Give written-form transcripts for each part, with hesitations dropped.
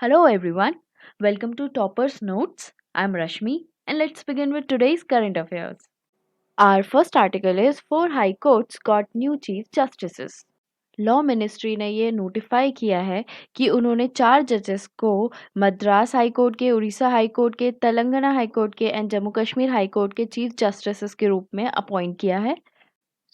Hello everyone, welcome to Topper's Notes. I'm Rashmi and let's begin with today's current affairs. Our first article is Four High Courts got new Chief Justices. Law ministry ने ये notify किया है कि उन्होंने 4 जजेस को Madras high court के, Orissa high court के, तेलंगाना हाई कोर्ट के and Jammu Kashmir high court के चीफ जस्टिस के रूप में अपॉइंट किया है।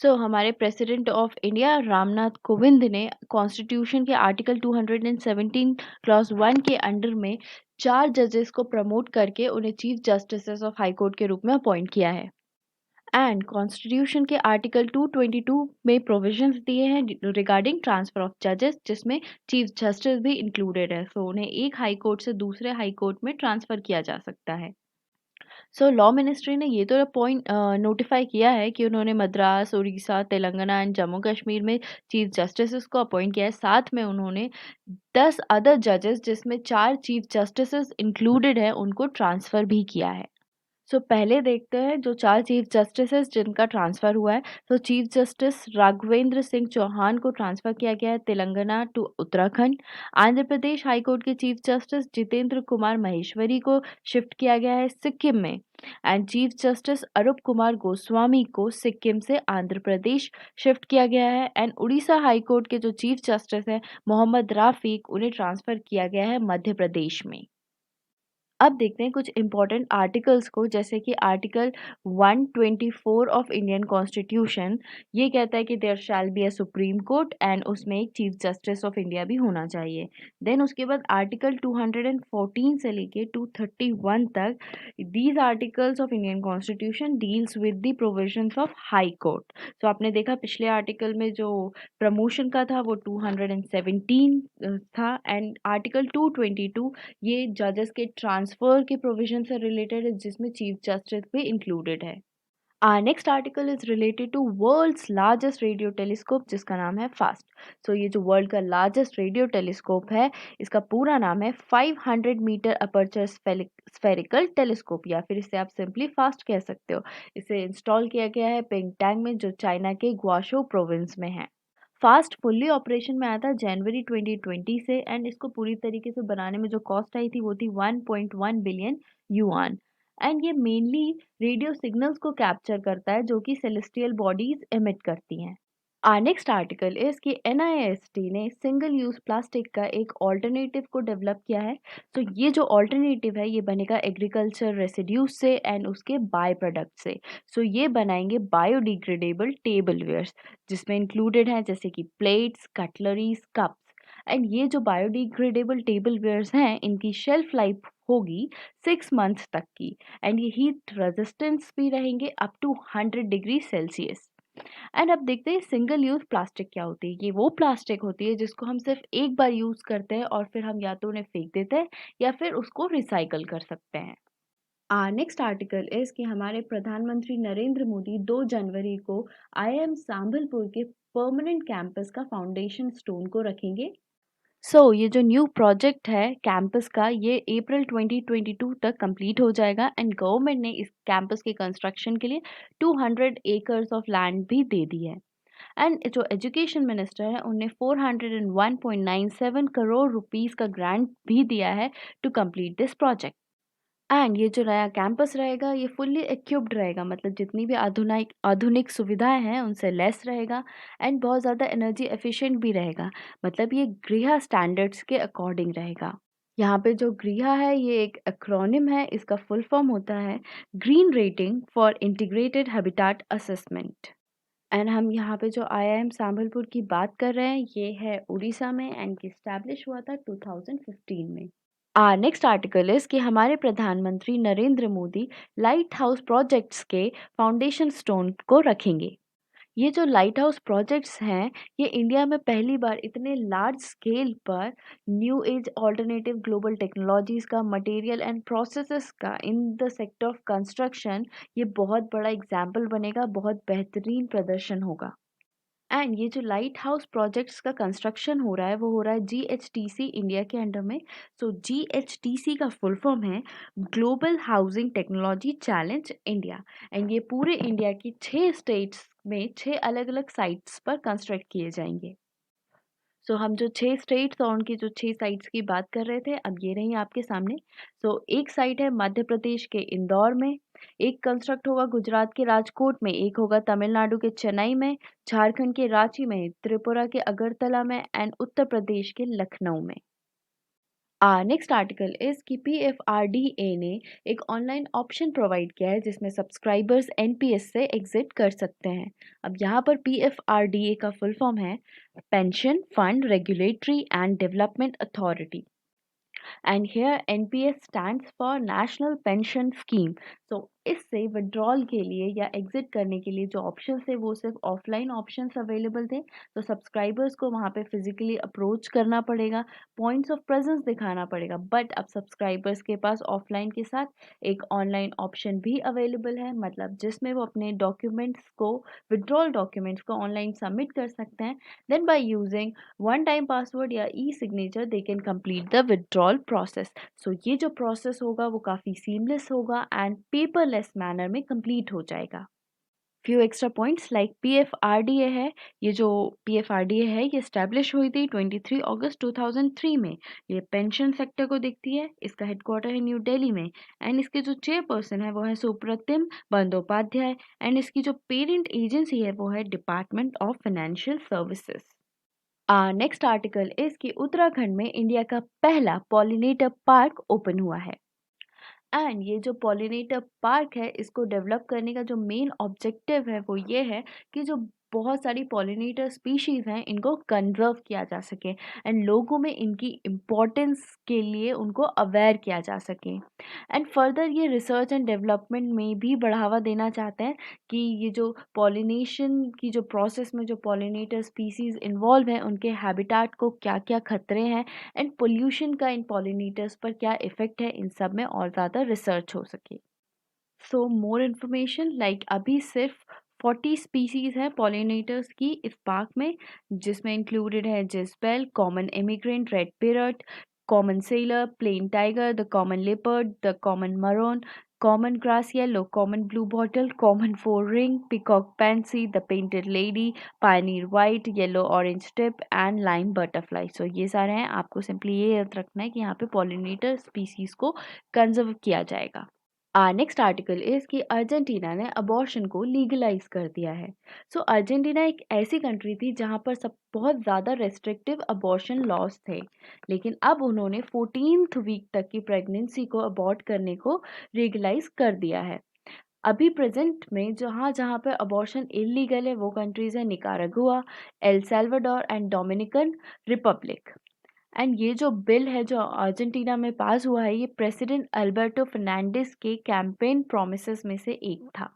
हमारे president of India Ramnath Kovind ने कॉन्स्टिट्यूशन के आर्टिकल 217 क्लॉज 1 के अंडर में 4 जजेस को प्रमोट करके उन्हें chief justice of high court के रूप में अपॉइंट किया है। एंड कॉन्स्टिट्यूशन के आर्टिकल 222 में प्रोविजंस दिए हैं रिगार्डिंग ट्रांसफर ऑफ जजेस, जिसमें चीफ जस्टिस भी इंक्लूडेड है। उन्हें एक हाई कोर्ट से दूसरे हाई कोर्ट में ट्रांसफर किया जा सकता है। लॉ मिनिस्ट्री ने ये तो पॉइंट नोटिफाई किया है कि उन्होंने मद्रास, उड़ीसा, तेलंगाना एंड जम्मू कश्मीर में चीफ जस्टिस को अपॉइंट किया है। साथ में उन्होंने 10 अदर जजेस, जिसमें 4 चीफ जस्टिस इंक्लूडेड है, उनको ट्रांसफ़र भी किया है। पहले देखते हैं जो 4 चीफ जस्टिस जिनका ट्रांसफ़र हुआ है। चीफ जस्टिस राघवेंद्र सिंह चौहान को ट्रांसफ़र किया गया है Telangana to Uttarakhand. Andhra Pradesh high court के चीफ जस्टिस जितेंद्र कुमार महेश्वरी को शिफ्ट किया गया है सिक्किम में। And chief justice Arup Kumar Goswami को सिक्किम से आंध्र प्रदेश शिफ्ट किया गया है। एंड उड़ीसा हाई कोर्ट के जो चीफ जस्टिस हैं मोहम्मद राफिक, उन्हें ट्रांसफ़र किया गया है मध्य प्रदेश में। अब देखते हैं कुछ इंपॉर्टेंट आर्टिकल्स को, जैसे कि आर्टिकल 124 ऑफ इंडियन कॉन्स्टिट्यूशन ये कहता है कि there shall be a supreme court and उसमें एक चीफ जस्टिस ऑफ इंडिया भी होना चाहिए। देन उसके बाद आर्टिकल 214 से लेके 231 तक these articles of Indian constitution deals with the provisions of high court. आपने देखा पिछले आर्टिकल में जो प्रमोशन का था वो 217 था एंड आर्टिकल 222 ये जजेस के ट्रांसफर के प्रोविजन से रिलेटेड है, जिसमें चीफ जस्टिस भी इंक्लूडेड है। Next article is related to world's largest radio telescope, जिसका नाम है फास्ट। ये जो वर्ल्ड का लार्जेस्ट रेडियो टेलीस्कोप है, इसका पूरा नाम है 500 मीटर अपर्चर स्फेरिकल टेलीस्कोप, या फिर इसे आप सिंपली फास्ट कह सकते हो। इसे इंस्टॉल किया गया है पेंगटैंग में, जो चाइना के ग्वाशो प्रोविंस में है। फास्ट फुल्ली ऑपरेशन में आया था जनवरी 2020 से एंड इसको पूरी तरीके से बनाने में जो कॉस्ट आई थी वो थी 1.1 बिलियन युआन। एंड ये मेनली रेडियो सिग्नल्स को कैप्चर करता है जो कि सेलेस्टियल बॉडीज एमिट करती हैं। नेक्स्ट आर्टिकल इज कि एनआईएसटी ने सिंगल यूज प्लास्टिक का एक ऑल्टरनेटिव को डेवलप किया है। ये जो ऑल्टरनेटिव है ये बनेगा एग्रीकल्चर रेसिड्यूज से एंड उसके बाय प्रोडक्ट से। ये बनाएंगे बायोडिग्रेडेबल टेबलवेयर्स, जिसमें इंक्लूडेड हैं जैसे कि प्लेट्स, कटलरीज, कप्स। एंड ये जो बायोडिग्रेडेबल टेबलवेयर्स हैं इनकी शेल्फ लाइफ होगी 6 मंथ्स तक की एंड ये हीट रेजिस्टेंस भी रहेंगे up to 100 degree Celsius. And अब देखते हैं सिंगल यूज प्लास्टिक क्या होती है। ये वो प्लास्टिक होती है जिसको हम सिर्फ एक बार यूज करते हैं और फिर हम या तो उन्हें फेंक देते हैं या फिर उसको रिसाइकल कर सकते हैं। नेक्स्ट आर्टिकल इज कि हमारे प्रधानमंत्री नरेंद्र मोदी 2 जनवरी को आईआईएम सांभलपुर के परमानेंट कैंपस का फाउंडेशन स्टोन को रखेंगे। ये जो न्यू प्रोजेक्ट है कैंपस का ये अप्रैल 2022 तक कंप्लीट हो जाएगा एंड गवर्नमेंट ने इस कैंपस के कंस्ट्रक्शन के लिए 200 एकर्स ऑफ लैंड भी दे दी है। एंड जो एजुकेशन मिनिस्टर है उन्हें 401.97 करोड़ रुपीस का ग्रांट भी दिया है to complete this project. And ये जो नया कैंपस रहेगा ये फुल्ली इक्विप्ड रहेगा, मतलब जितनी भी आधुनिक आधुनिक सुविधाएं हैं उनसे लेस रहेगा एंड बहुत ज़्यादा एनर्जी एफिशिएंट भी रहेगा। मतलब ये गृह स्टैंडर्ड्स के अकॉर्डिंग रहेगा। यहाँ पे जो गृह है ये एक एक्रोनिम है, इसका फुल फॉर्म होता है green rating for integrated habitat assessment. And हम यहाँ पे जो आईआईएम सांभलपुर की बात कर रहे हैं ये है उड़ीसा में एंड स्टैब्लिश हुआ था 2015 में। नेक्स्ट आर्टिकल इज कि हमारे प्रधानमंत्री Narendra Modi light house projects के फाउंडेशन स्टोन को रखेंगे। ये जो लाइट हाउस प्रोजेक्ट्स हैं ये इंडिया में पहली बार इतने लार्ज स्केल पर new age alternative global technologies का, मटेरियल एंड प्रोसेसेस का in the sector of construction ये बहुत बड़ा एग्जाम्पल बनेगा, बहुत बेहतरीन प्रदर्शन होगा। एंड ये जो लाइट हाउस प्रोजेक्ट्स का कंस्ट्रक्शन हो रहा है वो हो रहा है जीएचटीसी इंडिया के अंडर में। जीएचटीसी का फुल फॉर्म है global housing technology challenge India and ये पूरे इंडिया की 6 स्टेट्स में 6 अलग अलग साइट्स पर कंस्ट्रक्ट किए जाएंगे। सो हम जो 6 स्टेट्स और उनकी जो 6 साइट्स की बात कर रहे थे, अब ये रही आपके सामने। सो एक साइट है मध्य प्रदेश के इंदौर में, एक कंस्ट्रक्ट होगा गुजरात के राजकोट में, एक होगा तमिलनाडु के चेन्नई में, झारखंड के रांची में, त्रिपुरा के अगरतला में एंड उत्तर प्रदेश के लखनऊ में। नेक्स्ट आर्टिकल इज कि पीएफआरडीए ने एक ऑनलाइन ऑप्शन प्रोवाइड किया है जिसमें सब्सक्राइबर्स एनपीएस से एग्जिट कर सकते हैं। अब यहाँ पर पीएफआरडीए का फुल फॉर्म है pension fund regulatory and development authority, and here NPS stands for national pension scheme. So इससे विड्रॉल के लिए या एग्जिट करने के लिए जो ऑप्शन थे वो सिर्फ ऑफलाइन ऑप्शंस अवेलेबल थे, तो सब्सक्राइबर्स को वहाँ पे फिजिकली अप्रोच करना पड़ेगा, पॉइंट्स ऑफ प्रेजेंस दिखाना पड़ेगा। बट अब सब्सक्राइबर्स के पास ऑफलाइन के साथ एक ऑनलाइन ऑप्शन भी अवेलेबल है, मतलब जिसमें वो अपने डॉक्यूमेंट्स को, विड्रॉल डॉक्यूमेंट्स को ऑनलाइन सबमिट कर सकते हैं। Then by using one time password या e signature they can complete the withdrawal process. So ये जो प्रोसेस होगा वो काफ़ी सीमलेस होगा एंड पेपरलेस मैनर में कंप्लीट हो जाएगा। Few extra points like PFRDA है, ये जो पीएफआरडीए है ये स्टैब्लिश हुई थी 23 अगस्त 2003 में। ये पेंशन सेक्टर को देखती है, इसका हेडक्वार्टर है न्यू दिल्ली में एंड इसके जो चेयरपर्सन है वो है सुप्रतिम बंदोपाध्याय एंड इसकी जो पेरेंट एजेंसी है वो है department of financial services. Next article is कि उत्तराखंड में इंडिया का पहला पॉलिनेटर पार्क ओपन हुआ है, एंड ये जो पॉलिनेटर पार्क है इसको डेवलप करने का जो मेन ऑब्जेक्टिव है वो ये है कि जो बहुत सारी पॉलिनेटर स्पीशीज़ हैं इनको कंजर्व किया जा सके एंड लोगों में इनकी इम्पोर्टेंस के लिए उनको अवेयर किया जा सके। एंड फर्दर ये रिसर्च एंड डेवलपमेंट में भी बढ़ावा देना चाहते हैं कि ये जो पॉलिनेशन की जो प्रोसेस में जो पॉलिनेटर स्पीसीज़ इन्वॉल्व हैं उनके हैबिटाट को क्या क्या खतरे हैं एंड पोल्यूशन का इन पॉलिनेटर्स पर क्या इफ़ेक्ट है, इन सब में और ज़्यादा रिसर्च हो सके। सो मोर इन्फॉर्मेशन लाइक अभी सिर्फ 40 स्पीसीज़ हैं पॉलिनेटर्स की इस पार्क में, जिसमें इंक्लूडेड है Jezebel, common emigrant, red parrot, common sailor, plain tiger, the common leopard, the common mormon, common grass yellow, common blue bottle, common four ring, peacock pansy, the painted lady, pioneer white, yellow orange tip and lime butterfly. So ये सारे हैं, आपको simply ये याद रखना है कि यहाँ पे पॉलिनेटर स्पीसीज़ को कंजर्व किया जाएगा। नेक्स्ट आर्टिकल इज कि अर्जेंटीना ने अबॉर्शन को लीगलाइज कर दिया है। सो अर्जेंटीना एक ऐसी कंट्री थी जहाँ पर सब बहुत ज़्यादा रेस्ट्रिक्टिव अबॉर्शन लॉज थे, लेकिन अब उन्होंने 14th वीक तक की प्रेगनेंसी को अबॉर्ट करने को लीगलाइज कर दिया है। अभी प्रेजेंट में जहाँ जहाँ पे अबॉर्शन इलीगल है वो कंट्रीज़ है Nicaragua, El Salvador and Dominican Republic. And ये जो बिल है जो अर्जेंटीना में पास हुआ है ये प्रेसिडेंट अल्बर्टो फर्नांडिस के कैंपेन प्रोमिसेस में से एक था।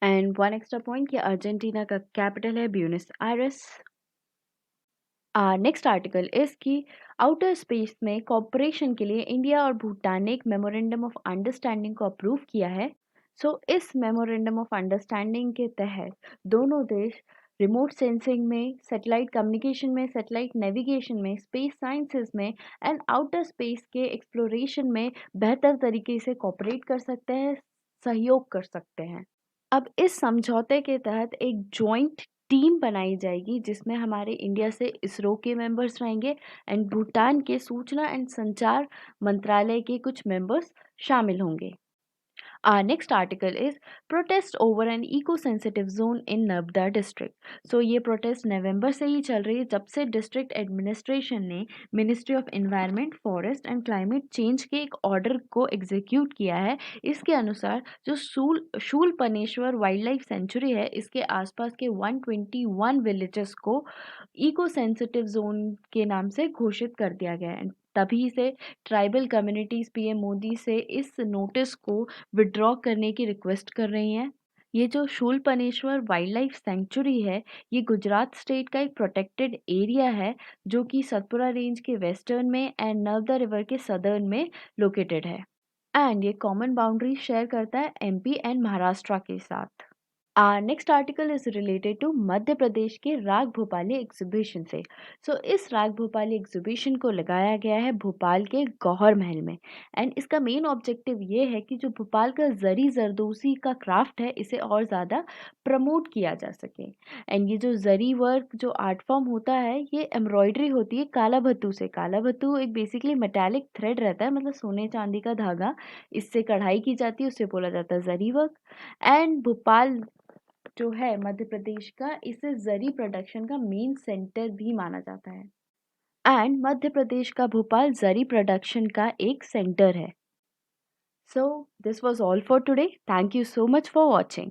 एंड वन एक्स्ट्रा पॉइंट कि अर्जेंटीना का कैपिटल है Buenos Aires. Next article is कि आउटर स्पेस में कॉपरेशन के लिए इंडिया और भूटान ने एक मेमोरेंडम ऑफ अंडरस्टैंडिंग को अप्रूव किया है। सो इस मेमोरेंडम ऑफ अंडरस्टैंडिंग के तहत दोनों देश रिमोट सेंसिंग में, सैटेलाइट कम्युनिकेशन में, सैटेलाइट नेविगेशन में, स्पेस साइंसेज में एंड आउटर स्पेस के एक्सप्लोरेशन में बेहतर तरीके से कॉपरेट कर सकते हैं, सहयोग कर सकते हैं। अब इस समझौते के तहत एक जॉइंट टीम बनाई जाएगी जिसमें हमारे इंडिया से इसरो के मेंबर्स रहेंगे एंड भूटान के सूचना एंड संचार मंत्रालय के कुछ मेंबर्स शामिल होंगे। Our next article is protest over an eco-sensitive zone in Narmada district. So ये प्रोटेस्ट नवंबर से ही चल रही है जब से डिस्ट्रिक्ट एडमिनिस्ट्रेशन ने ministry of environment, forest and climate change के एक ऑर्डर को एग्जीक्यूट किया है। इसके अनुसार जो शूलपनेश्वर वाइल्ड लाइफ सेंचुरी है इसके आसपास के 121 विलेजेस को इको सेंसिटिव जोन के नाम से घोषित कर दिया गया है। तभी से ट्राइबल कम्युनिटीज़ पीएम मोदी से इस नोटिस को विड्रॉ करने की रिक्वेस्ट कर रही हैं। ये जो शूलपनेश्वर वाइल्ड लाइफ सेंचुरी है ये गुजरात स्टेट का एक प्रोटेक्टेड एरिया है जो कि सतपुरा रेंज के वेस्टर्न में एंड नर्मदा रिवर के सदर्न में लोकेटेड है एंड ये कॉमन बाउंड्री शेयर करता है एमपी एंड महाराष्ट्र के साथ। Next article is related to Madhya Pradesh के राग भोपाली एग्जीबिशन से। इस राग भोपाली एग्जीबिशन को लगाया गया है भोपाल के गौहर महल में। एंड इसका मेन ऑब्जेक्टिव ये है कि जो भोपाल का जरी जरदोसी का क्राफ्ट है इसे और ज़्यादा प्रमोट किया जा सके। एंड ये जो जरी वर्क जो आर्ट फॉर्म होता है ये एम्ब्रॉयडरी होती है काला भत्तू से। काला भत्तू एक बेसिकली मेटालिक थ्रेड रहता है, मतलब सोने चांदी का धागा, इससे कढ़ाई की जाती है, उसे बोला जाता है जरी वर्क। एंड भोपाल जो है मध्य प्रदेश का, इसे जरी प्रोडक्शन का मेन सेंटर भी माना जाता है। एंड मध्य प्रदेश का भोपाल जरी प्रोडक्शन का एक सेंटर है। So this was all for today. Thank you so much for watching.